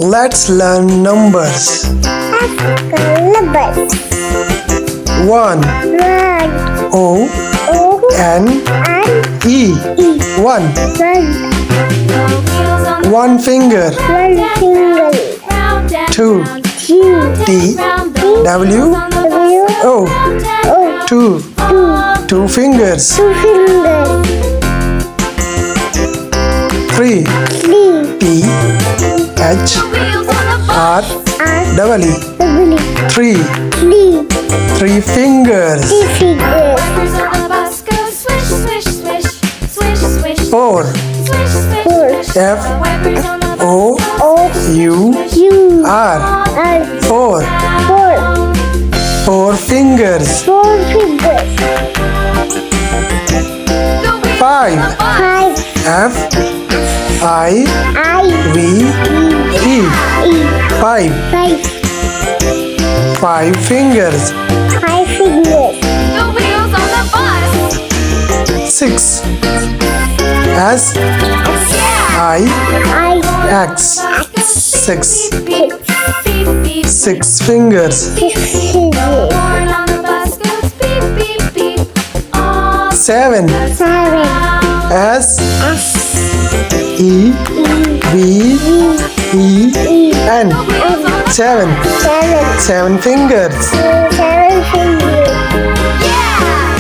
Let's learn numbers. Numbers. 1. O N E. 1. One finger. 2. T W O. 2. Two fingers. 3. T H R double E. 3. Three fingers. 4. F O U R. 4. Four fingers. 5. F I V E. 5. Five fingers. 6. S I X. 6. Six fingers. 7. S E V E N. 7. Seven fingers.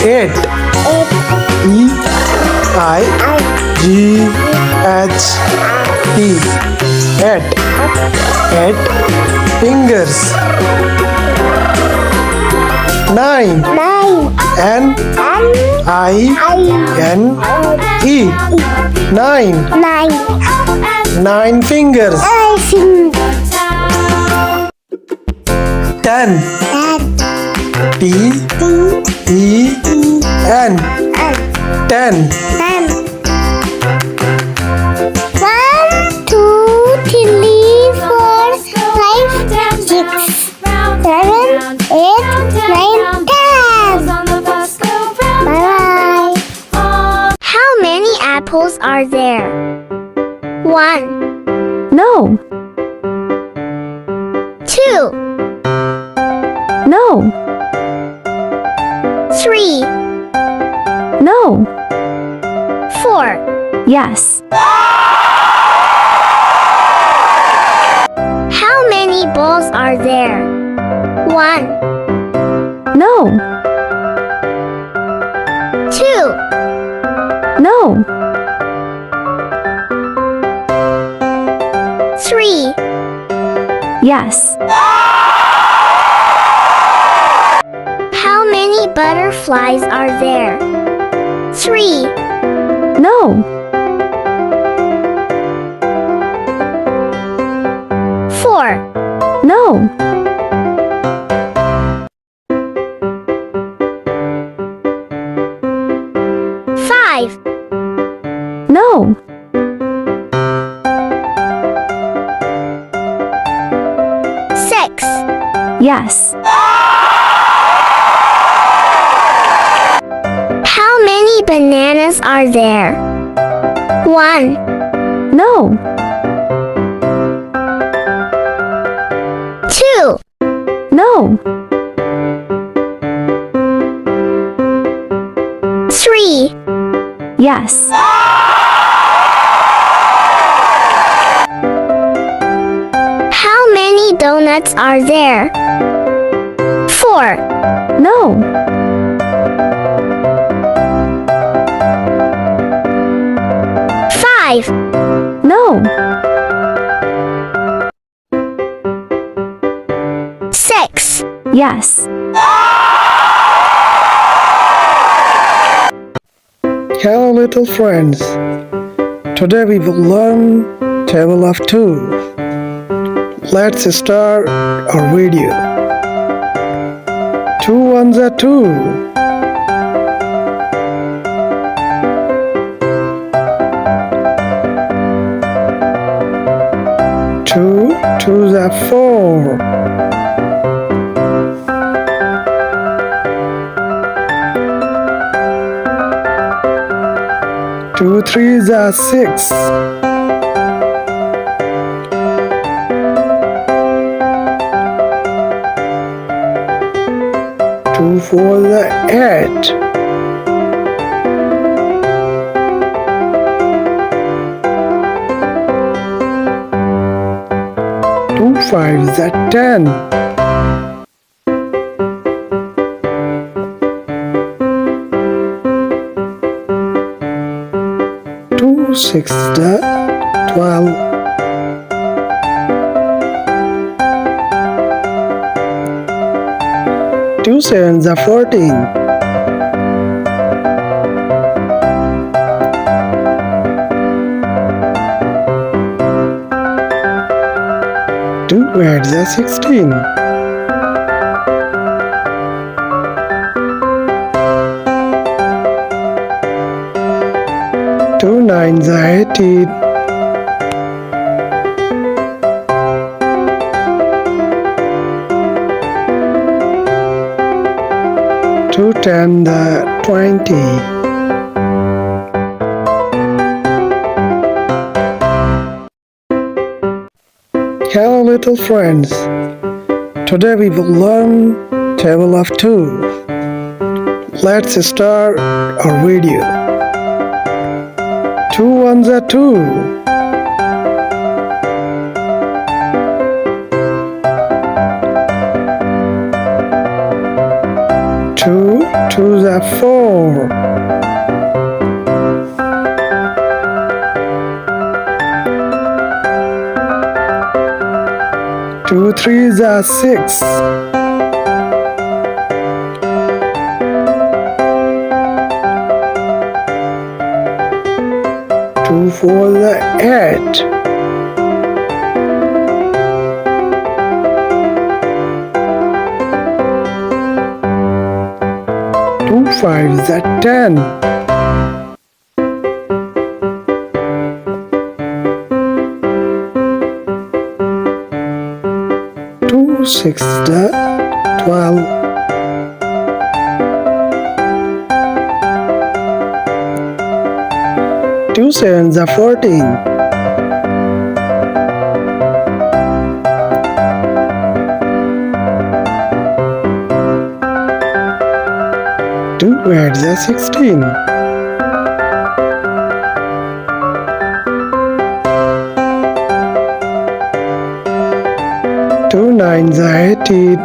8. E I G H T. 8. 8 fingers. 9. N I N E. 9. 9 fingers. 10. T E N. 10. 1, 2, 3, 4, 5, 6, 7, 8, 9, 10. Bye. How many apples are there? 1, No. 2, No. 3, No. 4. Yes. How many balls are there? 1, No. 2, No. 3. Yes. How many butterflies are there? 3, No. 4. No. 5. No. 6. Yes. How many bananas are there? 1, No. 2, No. 3. Yes. How many donuts are there? 4, No. 5. No. 6. Yes. Hello little friends. Today we will learn table of 2. Let's start our video. 2 ones are 2. 2 twos are 4. 2 threes are 6. for the 8. 2 5s are 10. 2 6s are 12. 2 7s are 14. 2 8s are 16. 2 9s are 18. 2 10s are 20. Hello little friends, today we will learn table of 2. Let's start our video. 2 1s are 2. 2 2s are 4. 2 3s are 6. 2 4s are 8. 2 5s are 10. 2 6s are 12. 2 7s are 14. 2 8s are 16. 2 9s are 18.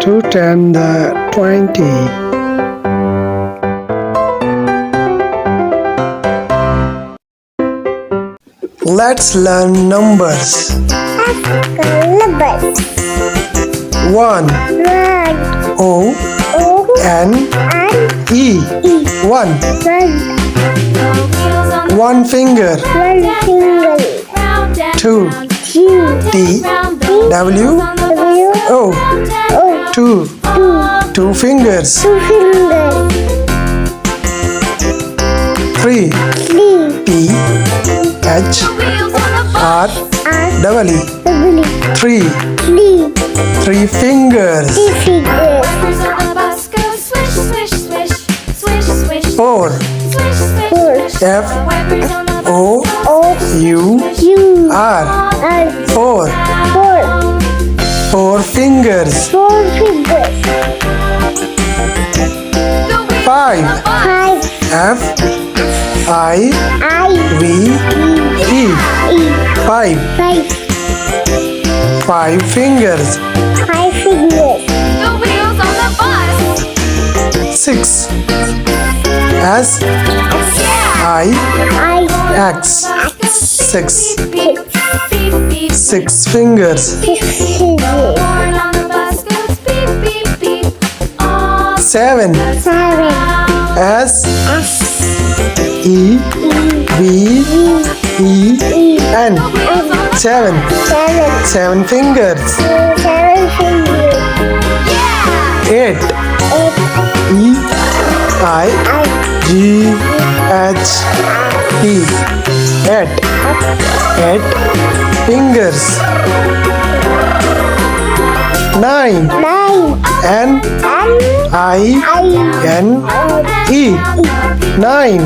2 10s are 20. Let's learn numbers. Numbers. 1 O N E 1. 1 finger. 2 T W O 2. 2 fingers. 3 T H R double E 3. 3 fingers. 4 F O U R 4. 4 fingers. 5 F I V E 5. 5 fingers. 6 S I X 6. 6 fingers. 7 S E V E N 7. 7 fingers. 8 E I G H T 8. 8 fingers. 9 N I N E 9.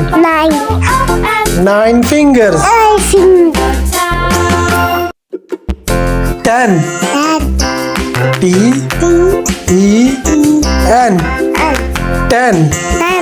9 fingers. 10. T E N. 10.